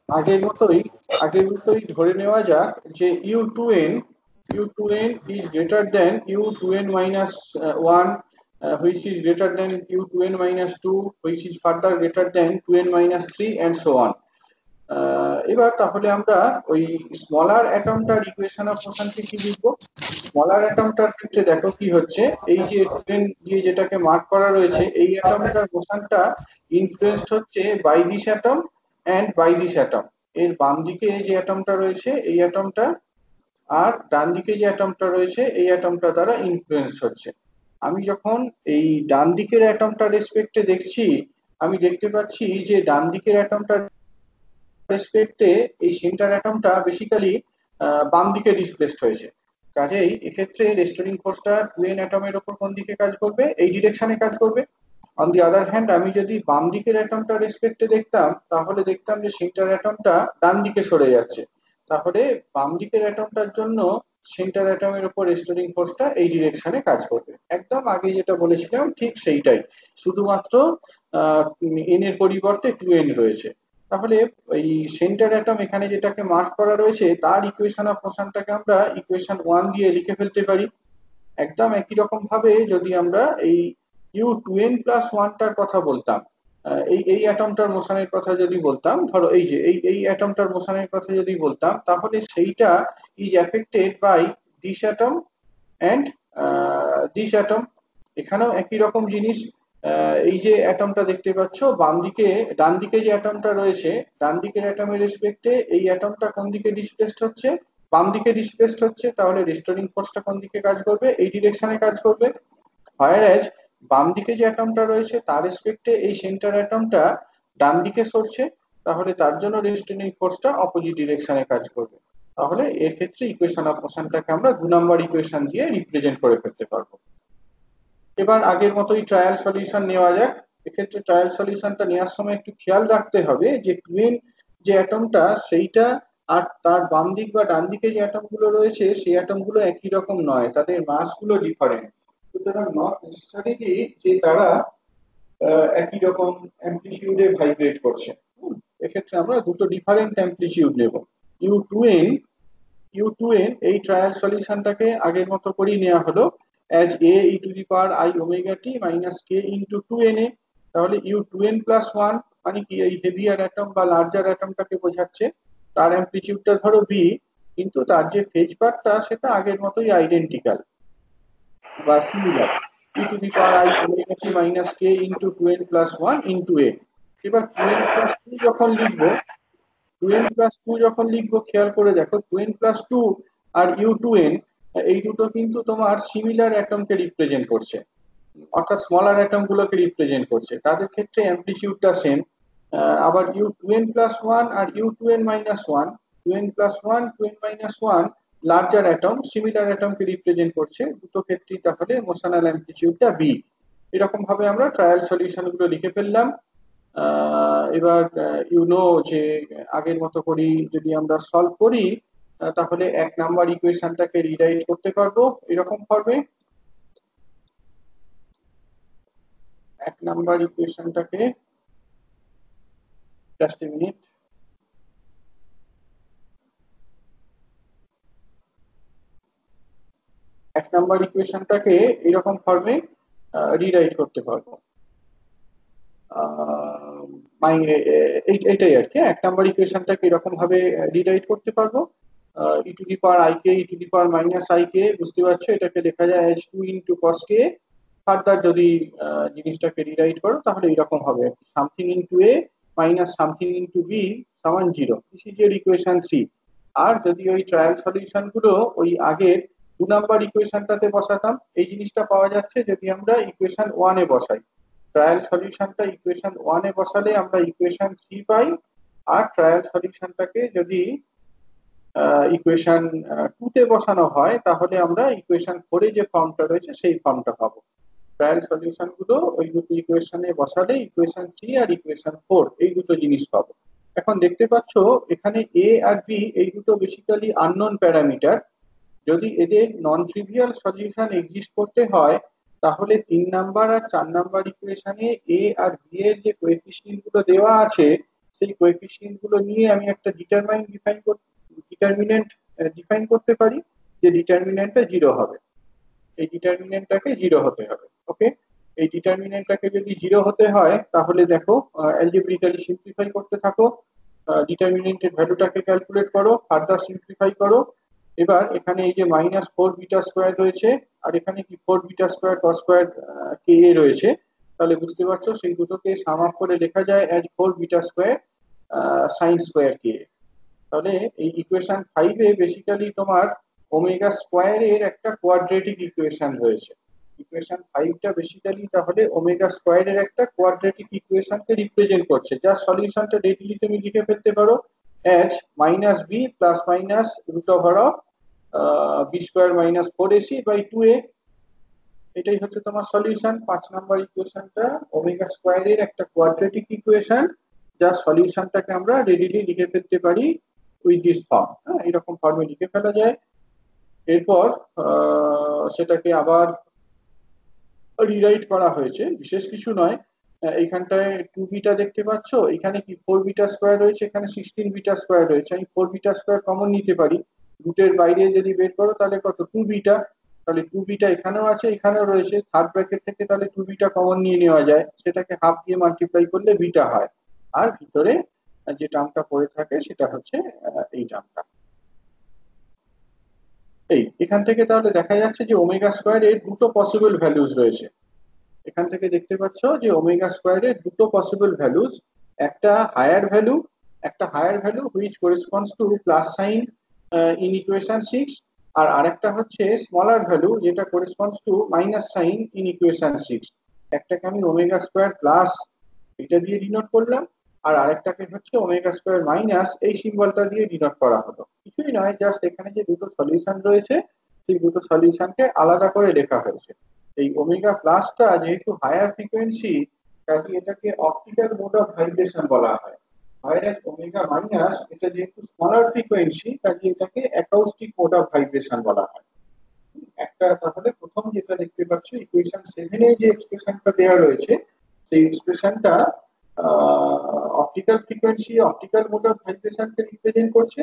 আগের মতোই ধরে নেওয়া যাক যে u2n is greater than u2n minus 1, which is greater than u2n minus 2, which is further greater than 2n minus 3 and so on. এবার তাহলে আমরা ওই স্মলার অ্যাটমটার ইকুয়েশন অফ মোশনকে কি লিখবো? স্মলার অ্যাটমটার ক্ষেত্রে দেখো কি হচ্ছে, এই যে 2n দিয়ে যেটাকে মার্ক করা রয়েছে, এই অ্যাটমটার মোশনটা ইনফ্লুয়েন্সড হচ্ছে by this atom and by this atom. এর বাম দিকে যে অ্যাটমটা রয়েছে এই অ্যাটমটা, আর ডান দিকে যে অ্যাটমটা রয়েছে এই অ্যাটমটা দ্বারা ইনফ্লুয়েন্সড হচ্ছে। আমি যখন এই ডান দিকের অ্যাটমটা রেসপেক্টে দেখছি, আমি দেখতে পাচ্ছি যে ডান দিকের অ্যাটমটা রেসপেক্টে এই সেন্টার অ্যাটমটা বেসিক্যালি বাম দিকে ডিসপ্লেসড হয়েছে। কাজেই এক্ষেত্রে রেস্টোরিং ফোর্সটা 2n অ্যাটমের উপর কোন দিকে কাজ করবে? এই ডিরেকশনে কাজ করবে। অন দি আদার হ্যান্ড, আমি যদি বাম দিকের অ্যাটমটা রেসপেক্টে দেখতাম, তাহলে দেখতাম যে সেন্টার অ্যাটমটা ডান দিকে সরে যাচ্ছে। তাহলে বাম দিকের অ্যাটমটার জন্য সেন্টার অ্যাটমের উপর রেস্টোরিং ফোর্সটা এই ডিরেকশনে কাজ করবে। একদম আগে যেটা বলেছিলাম ঠিক সেইটাই, শুধুমাত্র এন এর পরিবর্তে 2n রয়েছে। তাহলে এই সেন্টার অ্যাটম এখানে যেটাকে মার্ক করা রয়েছে তার ইকুয়েশন অফ মোশনটাকে আমরা ইকুয়েশন 1 দিয়ে লিখে ফেলতে পারি। একদম একই রকম ভাবে যদি আমরা এই u2n+1 টার কথা বলতাম, এই অ্যাটমটার মোশনের কথা যদি বলতাম, ধরো এই যে এই অ্যাটমটার মোশনের কথা যদি বলতাম, তাহলে সেইটা is affected by this atom and this atom. এখানেও একই রকম জিনিস। এই যে অ্যাটমটা দেখতে পাচ্ছ বাম দিকে, ডান দিকে যে অ্যাটমটা রয়েছে, ডান দিকের অ্যাটমের রেসপেক্টে এই অ্যাটমটা কোন দিকে ডিসপ্লেসড হচ্ছে? বাম দিকে ডিসপ্লেসড হচ্ছে। তাহলে রেস্টোরিং ফোর্সটা কোন দিকে কাজ করবে? এই ডিরেকশনে কাজ করবে। হোয়ারএজ বাম দিকে যে অ্যাটমটা রয়েছে তার রেসপেক্টে এই সেন্টার অ্যাটমটা ডান দিকে সরছে, তাহলে তার জন্য রেস্টোরিং ফোর্সটা অপোজিট ডিরেকশনে কাজ করবে। তাহলে এর ক্ষেত্রে ইকুয়েশন অফ মোশনটাকে আমরা 2 নম্বর ইকুয়েশন দিয়ে রিপ্রেজেন্ট করে ফেলতে পারবো। এবার আগের মতোই ট্রায়াল সলিউশন নেওয়া যাক। এক্ষেত্রে ট্রায়াল সলিউশনটা নেওয়ার সময় একটু খেয়াল রাখতে হবে যে টুইন যে অ্যাটমটা সেইটা আর তার বাম দিক বা ডান দিকে যে অ্যাটমগুলো রয়েছে সেই অ্যাটমগুলো একই রকম নয়, তাদের মাসগুলো ডিফারেন্ট। সুতরাং নট নেসেসারিলি যে তারা একই রকম অ্যামপ্লিটিউডে ভাইব্রেট করছে। এক্ষেত্রে আমরা দুটো ডিফারেন্ট অ্যামপ্লিটিউড নেব। u2n u2n এই ট্রায়াল সলিউশনটাকে আগের মতো করেই নেওয়া হলো as a e to the power I omega t minus k into 2na। তাহলে u2n+1 মানে কি? এই হেভিয়ার অ্যাটম বা লার্জার অ্যাটমটাকে বোঝাচ্ছে। তার অ্যামপ্লিটিউডটা ধরো v, কিন্তু তার যে ফেজ পার্টটা সেটা আগের মতোই আইডেন্টিক্যাল বা similar, e to the power I omega t minus k into 2n+1 into a। এবার 2n+2 যখন লিখবো, 2n+2 যখন লিখবো, খেয়াল করে দেখো 2n+2 আর u2n এই দুটো কিন্তু তোমার সিমিলার অ্যাটমকে রিপ্রেজেন্ট করছে, অর্থাৎ স্মলার অ্যাটম গুলোকে রিপ্রেজেন্ট করছে। তাদের ক্ষেত্রে অ্যামপ্লিটিউডটা সেম। আবার u2n+1 আর u2n-1, 2n+1 2n-1 larger atom similar অ্যাটমকে রিপ্রেজেন্ট করছে। দুটো ক্ষেত্রেই তাহলে মোশনাল অ্যামপ্লিটিউডটা b। এরকম ভাবে আমরা ট্রায়াল সলিউশন গুলো লিখে ফেললাম। এবার যে আগের মতো করি যদি আমরা সলভ করি, তাহলে 1 নাম্বার ইকুয়েশনটাকে রিরাইট করতে পারবো এরকম ফর্মে। 1 নাম্বার ইকুয়েশনটাকে, জাস্ট এ মিনিট, এক নাম্বার ইকুয়েশনটাকে এরকম ফর্মে রিরাইট করতে পারবো। এইটাই আর কি, 1 নাম্বার ইকুয়েশনটাকে এরকম ভাবে রিরাইট করতে পারবো। e to the power ik e to the power minus ik, বুঝতে পারছো এটাকে লেখা যায় as 2 into cos k। Further যদি জিনিসটাকে রিরাইট করো তাহলে এরকম হবে, something into a minus something into b সমান 0। This is year equation 3। আর যদি ওই ট্রায়াল সলিউশন গুলো ওই আগের 2 নাম্বার ইকুয়েশনটাতে বসাতাম, এই জিনিসটা পাওয়া যাচ্ছে যদি আমরা ইকুয়েশন 1 এ বসাই। ট্রায়াল সলিউশনটা ইকুয়েশন 1 এ বসালে আমরা ইকুয়েশন 3 পাই, আর ট্রায়াল সলিউশনটাকে যদি ইকুয়েশন 2 তে বসানো হয় তাহলে আমরা ইকুয়েশন 4 এ যে ফর্মটা রয়েছে সেই ফর্মটা পাবো। ট্রায়াল সলিউশন গুলো ওই দুটো ইকুয়েশনে বসালে ইকুয়েশন 3 আর ইকুয়েশন 4 এই দুটো জিনিস পাবো। এখন দেখতে পাচ্ছ এখানে a আর b এই দুটো বেসিক্যালি আননোন প্যারামিটার। যদি এদের নন ট্রিভিয়াল সলিউশন এক্সিস্ট করতে হয় তাহলে 3 নাম্বার আর 4 নাম্বার ইকুয়েশনে এ আর বি এর যে কোএফিসিয়েন্ট গুলো দেওয়া আছে সেই কোএফিসিয়েন্ট গুলো নিয়ে আমি একটা ডিটারমিনেন্ট ডিফাইন করতে পারি যে ডিটারমিনেন্টটা জিরো হবে। এই ডিটারমিনেন্টটাকে জিরো হতে হবে। ওকে, এই ডিটারমিনেন্টটাকে যদি জিরো হতে হয় তাহলে দেখো অ্যালজেব্রিক্যালি সিম্পলিফাই করতে থাকো, ডিটারমিনেন্টের ভ্যালুটাকে ক্যালকুলেট করো, ফার্দার সিম্পলিফাই করো। এবার এখানে এই যে -4β² রয়েছে আর এখানে কি 4β² cos² কে এ রয়েছে, তাহলে বুঝতে পারছো সেই দুটোকে সাম আপ করে লেখা যায় অ্যাজ 4β² sin² কে। তাহলে এই ইকুয়েশন 5 এ বেসিক্যালি তোমার ওমেগা স্কোয়ার এর একটা কোয়াড্রেটিক ইকুয়েশন রয়েছে। ইকুয়েশন 5টা বেসিক্যালি তাহলে ওমেগা স্কোয়ার এর একটা কোয়াড্রেটিক ইকুয়েশনকে রিপ্রেজেন্ট করছে, যার সলিউশনটা রেডিলি তুমি লিখে ফেলতে পারো as -b plus minus root over of b² - 4ac/2a। এটাই হচ্ছে তোমার সলিউশন। 5 নাম্বার ইকুয়েশনটা ওমেগা স্কোয়ার এর একটা কোয়াড্রেটিক ইকুয়েশন, যার সলিউশনটাকে আমরা রেডিলি লিখে ফেলতে পারি উইথ দিস ফর্ম। হ্যাঁ, এরকম ফর্মে লিখে ফেলা যায়। এরপর সেটাকে আবার রিরাইট করা হয়েছে, বিশেষ কিছু নয়। এইখানটায় 2β দেখতে পাচ্ছ, এখানে কি 4β² রয়েছে, এখানে 16β² রয়েছে। আমি 4β² কমন নিতে পারি, রুটের বাইরে যদি বের করো তাহলে কত 2β, তাহলে 2β এখানেও আছে এখানেও রয়েছে, থার্ড ব্র্যাকেট থেকে তাহলে 2β কমন নিয়ে নেওয়া যায়, সেটাকে হাফ দিয়ে মাল্টিপ্লাই করলে বিটা হয়। আর ভিতরে যে টার্মটা পড়ে থাকে সেটা হচ্ছে এই টার্মটা। এখান থেকে তাহলে দেখা যাচ্ছে যে ওমেগা স্কোয়ার এর দুটো পসিবল ভ্যালুজ রয়েছে। এখান থেকে দেখতে পাচ্ছ যে ওমেগা স্কোয়ার এর দুটো পসিবল ভ্যালুজ, একটা higher value which corresponds to plus sign in equation 6, আর আরেকটা হচ্ছে স্মলার ভ্যালু যেটা corresponds to minus sign in equation 6। একটাকে আমি ওমেগা স্কোয়ার প্লাস এটা দিয়ে ডিনোট করলাম, আর আরেকটাকে হচ্ছে ওমেগা স্কোয়ার মাইনাস এই সিম্বলটা দিয়ে ডিনোট করা হলো। কিছুই নয়, জাস্ট এখানে যে দুটো সলিউশন রয়েছে সেই দুটো সলিউশনকে আলাদা করে লেখা হয়েছে। এই ওমেগা প্লাসটা যেহেতু হায়ার ফ্রিকোয়েন্সি, কাজে এটাকে অপটিক্যাল মোড অফ ভাইব্রেশন বলা হয়। whereas ওমেগা মাইনাস এটা যেহেতু স্মলার ফ্রিকোয়েন্সি, কাজে এটাকে অ্যাকাউস্টিক মোড অফ ভাইব্রেশন বলা হয়। একটা তাহলে প্রথম যেটা দেখতে পাচ্ছ ইকুয়েশন 7 এ যে এক্সপ্রেশনটা দেওয়া রয়েছে সেই এক্সপ্রেশনটা optical frequency optical mode of ভাইব্রেশনকে রিপ্রেজেন্ট করছে,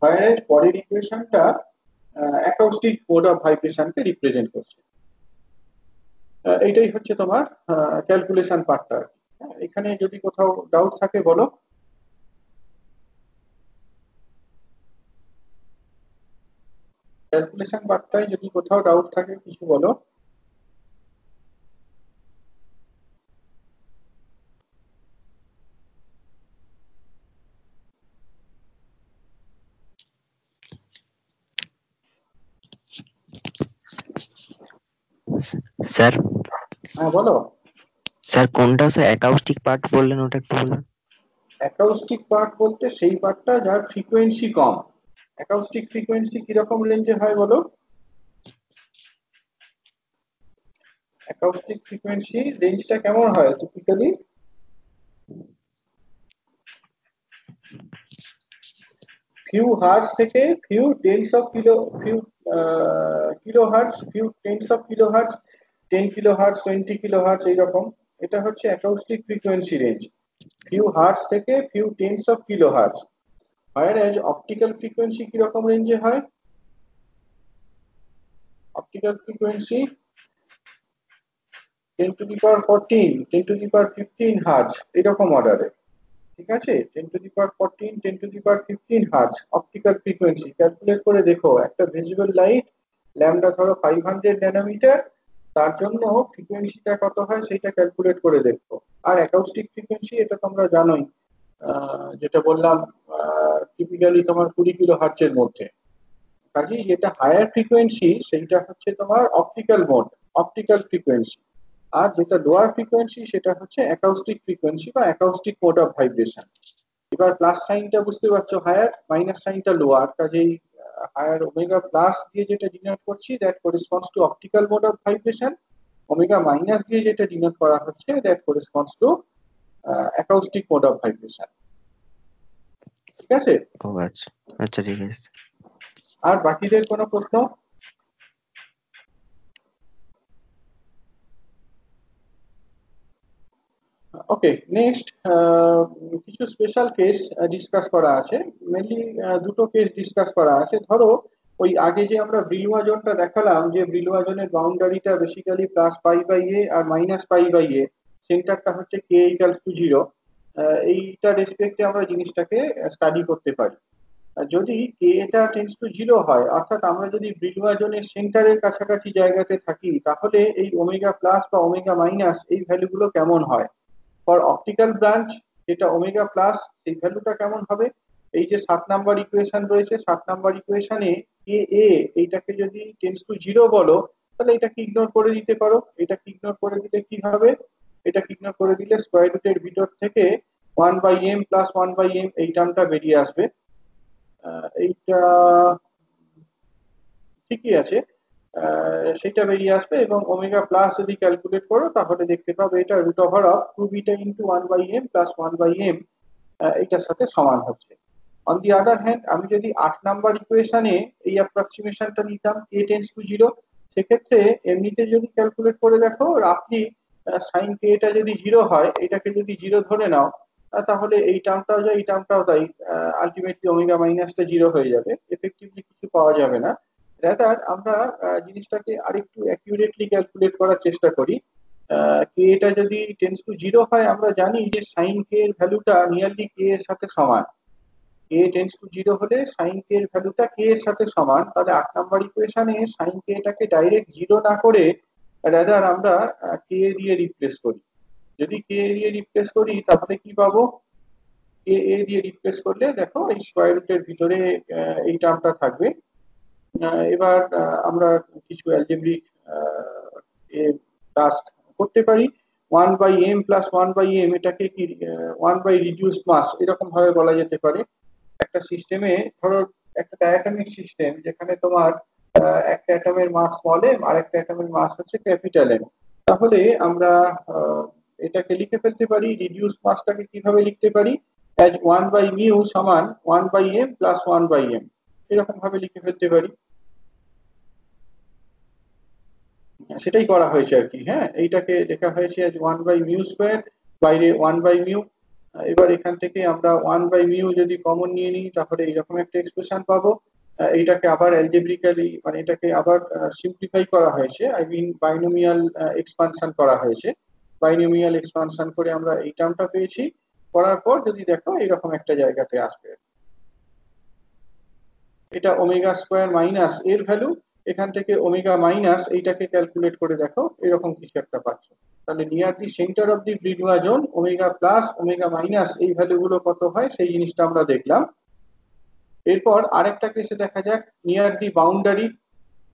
whereas পরের ইকুয়েশনটা অ্যাকাউস্টিক মোড অফ ভাইব্রেশনকে রিপ্রেজেন্ট করছে। এইটাই হচ্ছে তোমার ক্যালকুলেশন পার্টটা। এখানে যদি কোথাও ডাউট থাকে বলো। ক্যালকুলেশন পার্টটায় যদি কোথাও ডাউট থাকে কিছু বলো। স্যার হ্যাঁ বলো। স্যার কোনটা স্যার অ্যাকাউস্টিক পার্ট বললেন, ওটা একটু বলুন। অ্যাকাউস্টিক পার্ট বলতে সেই পার্টটা যার ফ্রিকোয়েন্সি কম। অ্যাকাউস্টিক ফ্রিকোয়েন্সি কিরকম রেঞ্জে হয় বলো? অ্যাকাউস্টিক ফ্রিকোয়েন্সি রেঞ্জটা কেমন হয় টিপিক্যালি? ফিউ হার্টজ থেকে few tens of kilo hertz, few tens of kilo hertz, 10 kilo hertz, 20 kilo hertz, এইরকম। এটা হচ্ছে acoustic frequency range, few hertz থেকে few tens of kilo hertz. whereas optical frequency কিরকম রেঞ্জে হয়? Optical frequency 10 to the power 14, 10 to the power 15 hertz, এরকম অর্ডারে। ঠিক আছে, 10 to the power 14, 10 to the power 15 hertz optical frequency. Calculate করে দেখো, একটা ভিজিবল লাইট ল্যাম্বডা ধরো 500 ন্যানোমিটার, তার জন্য ফ্রিকোয়েন্সিটা কত হয় সেটা ক্যালকুলেট করে দেখো। আর অ্যাকাউস্টিক ফ্রিকোয়েন্সি এটা তোমরা জানোই, যেটা বললাম টিপিক্যালি তোমার 20 কিলো হার্টজের মধ্যে। কাজেই যেটা হায়ার ফ্রিকোয়েন্সি সেইটা হচ্ছে তোমার অপটিক্যাল মোড, অপটিক্যাল ফ্রিকোয়েন্সি। আর যেটা লোয়ার ফ্রিকোয়েন্সি সেটা হচ্ছে অ্যাকাউস্টিক ফ্রিকোয়েন্সি বা অ্যাকাউস্টিক মোড অফ ভাইব্রেশন। এবার প্লাস সাইনটা বুঝতে পারছো হায়ার, মাইনাস সাইনটা লোয়ার, কাজেই হায়ার ওমেগা প্লাস দিয়ে যেটা ডিনোট করছি that corresponds two optical mode of vibration, omega minus দিয়ে যেটা ডিনোট করা হচ্ছে that corresponds two acoustic mode of vibration. ঠিক আছে? ও আচ্ছা আচ্ছা, ঠিক আছে। আর বাকিদের কোনো প্রশ্ন? ওকে, নেক্সট কিছু স্পেশাল কেস ডিসকাস করা আছে। মেনলি দুটো কেস ডিসকাস করা আছে। ধরো ওই আগে যে আমরা ব্রিলওয়াজনটা দেখালাম, যে ব্রিলওয়াজনের বাউন্ডারিটা basically plus pi by a আর মাইনাস পাই বাই এ, সেন্টারটা হচ্ছে কে ইকুয়ালস টু জিরো। এইটা রেসপেক্টে আমরা জিনিসটাকে স্টাডি করতে পারি। আর যদি কে এটা টেন্ডস টু জিরো হয়, অর্থাৎ আমরা যদি ব্রিলওয়াজনের সেন্টারের কাছাকাছি জায়গাতে থাকি, তাহলে এই ওমেগা প্লাস বা ওমেগা মাইনাস এই ভ্যালুগুলো কেমন হয়। ফর অপটিক্যাল ব্রাঞ্চ যেটা ওমেগা প্লাস, সেই ভ্যালুটা কেমন হবে। এই যে 7 নাম্বার ইকুয়েশন রয়েছে, 7 নাম্বার ইকুয়েশনে কে এ এইটাকে যদি টেন্স টু জিরো বলো, তাহলে এটাকে ইগনোর করে দিতে পারো। এটাকে ইগনোর করে দিলে কি হবে, এটাকে ইগনোর করে দিলে স্কোয়ার রুটের ভিতর থেকে 1/m প্লাস 1/m এই টার্মটা বেরিয়ে আসবে। এইটা ঠিকই আছে। সেটা বেরিয়ে আসবে, এবং ওমেগা প্লাস যদি ক্যালকুলেট করো তাহলে দেখতে পাবে এটা root over of 2β into 1/m plus 1/m এইটার সাথে সমান হচ্ছে। অন দি আদার হ্যান্ড, আমি যদি 8 নাম্বার ইকুয়েশনে এই অ্যাপ্রক্সিমেশনটা নিতাম কে টেন্স টু জিরো, সেক্ষেত্রে এমনিতে যদি ক্যালকুলেট করে দেখো রাফলি সাইন কে এটা যদি জিরো হয়, এটাকে যদি জিরো ধরে নাও, তাহলে এই টার্মটাও যায় এই টার্মটাও তাই, আলটিমেটলি ওমেগা মাইনাসটা জিরো হয়ে যাবে, এফেক্টিভলি কিছু পাওয়া যাবে না। রাদার আমরা জিনিসটাকে আরেকটু অ্যাকিউরেটলি ক্যালকুলেট করার চেষ্টা করি। কে এটা যদি টেন্স টু জিরো হয়, আমরা জানি যে সাইন কে এর ভ্যালুটা নিয়ারলি কে এর সাথে সমান। কে টেন্স টু জিরো হলে সাইন কে এর ভ্যালুটা কে এর সাথে সমান। তাহলে 8 নাম্বার ইকুয়েশনে সাইন কে এটাকে ডাইরেক্ট জিরো না করে রাদার আমরা কে দিয়ে রিপ্লেস করি। যদি কে দিয়ে রিপ্লেস করি তাহলে কি পাবো, কে এ দিয়ে রিপ্লেস করলে দেখো এই স্কোয়ার রুটের ভিতরে এই টার্মটা থাকবে। এবার আমরা কিছু অ্যালজেব্রিক টাস্ক করতে পারি। 1/m প্লাস 1/m এটাকে কি 1/রিডিউসড মাস এরকম ভাবে বলা যেতে পারে। একটা সিস্টেমে ধরো একটা ডায়াটমিক সিস্টেম, যেখানে তোমার একটা অ্যাটমের মাস স্মল এম আর একটা অ্যাটমের মাস হচ্ছে ক্যাপিটাল এম। তাহলে আমরা এটাকে লিখে ফেলতে পারি, রিডিউস মাসটাকে কিভাবে লিখতে পারি, অ্যাজ 1/μ সমান 1/m প্লাস 1/m, এরকম ভাবে লিখে ফেলতে পারি। সেটাই করা হয়েছে আর কি। হ্যাঁ, এইটাকে লেখা হয়েছে আজ 1/μ², বাইরে 1/μ। এবার এখান থেকে আমরা 1/μ যদি কমন নিয়ে নিই, তাহলে এইরকম একটা এক্সপ্রেশন পাবো। এইটাকে আবার অ্যালজেব্রিক্যালি মানে এটাকে আবার সিম্পলিফাই করা হয়েছে, আই মিন বাইনোমিয়াল এক্সপানশন করা হয়েছে। বাইনোমিয়াল এক্সপানশন করে আমরা এই টার্মটা পেয়েছি। করার পর যদি দেখো এরকম একটা জায়গাতে আসবে, এটা ওমেগা স্কোয়ার মাইনাস এর ভ্যালু, এখান থেকে ওমেগা মাইনাস এইটাকে ক্যালকুলেট করে দেখো এরকম কিছু একটা পাচ্ছ। তাহলে near the centre of the Brillouin zone omega plus omega minus এই ভ্যালুগুলো কত হয় সেই জিনিসটা আমরা দেখলাম। এরপর আরেকটা কেসে দেখা যাক, নিয়ার দি বাউন্ডারি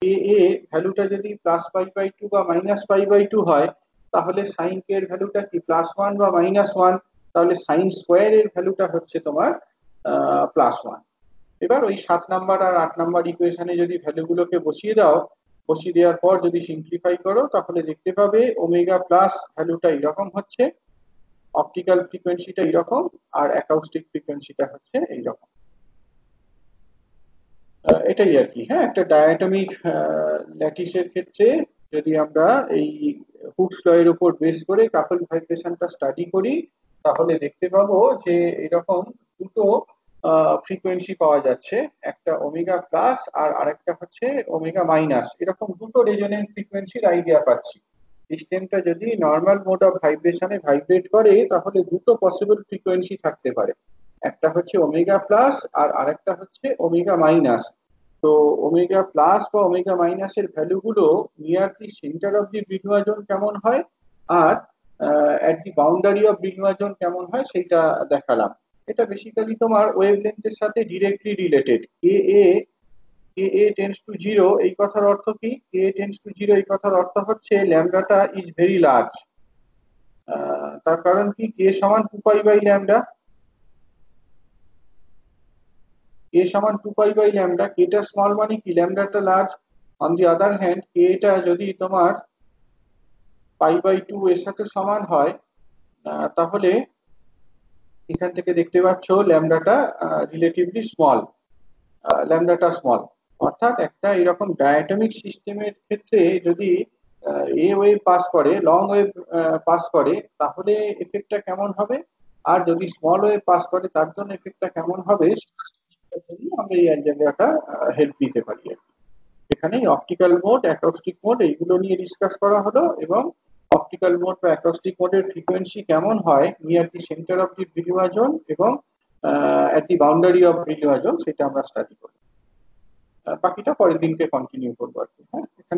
এ এ ভ্যালুটা যদি প্লাস পাই/2 বা -π/2 হয়, তাহলে সাইন কে এর ভ্যালুটা কি +1 বা -1, তাহলে সাইন স্কোয়ার এর ভ্যালুটা হচ্ছে তোমার +1। এবার ওই 7 নাম্বার আর 8 নাম্বার ইকুয়েশনে যদি ভ্যালুগুলোকে বসিয়ে দাও, বসিয়ে দেওয়ার পর যদি সিম্পলিফাই করো, তাহলে দেখতে পাবে ওমেগা প্লাস ভ্যালুটা এরকম হচ্ছে, অপটিক্যাল ফ্রিকোয়েন্সিটা এরকম, আর অ্যাকাউস্টিক ফ্রিকোয়েন্সিটা হচ্ছে এইরকম। এটাই আর কি। হ্যাঁ, একটা ডায়াটমিক ল্যাটিসের ক্ষেত্রে যদি আমরা এই হুকস ল এর উপর বেস করে কাপল ভাইব্রেশনটা স্টাডি করি, তাহলে দেখতে পাবো যে এরকম দুটো ফ্রিকোয়েন্সি পাওয়া যাচ্ছে, একটা ওমেগা প্লাস আর আরেকটা হচ্ছে ওমেগা মাইনাস, এরকম দুটো রেজোনেন্ট ফ্রিকোয়েন্সির আইডিয়া পাচ্ছি। সিস্টেমটা যদি নর্মাল মোড অফ ভাইব্রেশনে ভাইব্রেট করে, তাহলে দুটো পসিবল ফ্রিকোয়েন্সি থাকতে পারে, একটা হচ্ছে ওমেগা প্লাস আর আরেকটা হচ্ছে ওমেগা মাইনাস। তো ওমেগা প্লাস বা ওমেগা মাইনাসের ভ্যালুগুলো near the centre of the Brillouin zone কেমন হয়, আর at the boundary of Brillouin zone কেমন হয় সেইটা দেখালাম। এটা বেসিক্যালি তোমার ওয়েভলেন্থের সাথে directly related. K a tends to zero এই কথার অর্থ কি, কে টেন্স টু জিরো এই কথার অর্থ হচ্ছে ল্যামডাটা ইজ ভেরি লার্জ। তার কারণ কি, কে সমান 2π/ল্যামডা, কে সমান 2π/ল্যামডা, কেটা স্মল মানে কি ল্যামডাটা large. On the other hand k এটা যদি তোমার π/2 এর সাথে সমান হয়, তাহলে এখান থেকে দেখতে পাচ্ছ ল্যামডাটা রিলেটিভলি স্মল, ল্যামডাটা স্মল। অর্থাৎ একটা এরকম ডায়াটমিক সিস্টেমের ক্ষেত্রে যদি এ ওয়েভ পাস করে, লং ওয়েভ পাস করে, তাহলে এফেক্টটা কেমন হবে, আর যদি স্মল ওয়েভ পাস করে তার জন্য এফেক্টটা কেমন হবে, সেটার জন্য আমরা এই অ্যালজেব্রাটা হেল্প নিতে পারি আর কি। এখানে অপটিক্যাল মোড, অ্যাকোস্টিক মোড এইগুলো নিয়ে ডিসকাস করা হলো, এবং অপটিক্যাল মোড বা অ্যাকোস্টিক মোডের ফ্রিকোয়েন্সি কেমন হয় near the centre of the visual এবং at the boundary of visual সেটা আমরা স্টাডি করি। বাকিটা পরের দিনকে কন্টিনিউ করবো আর কি। হ্যাঁ, এখানে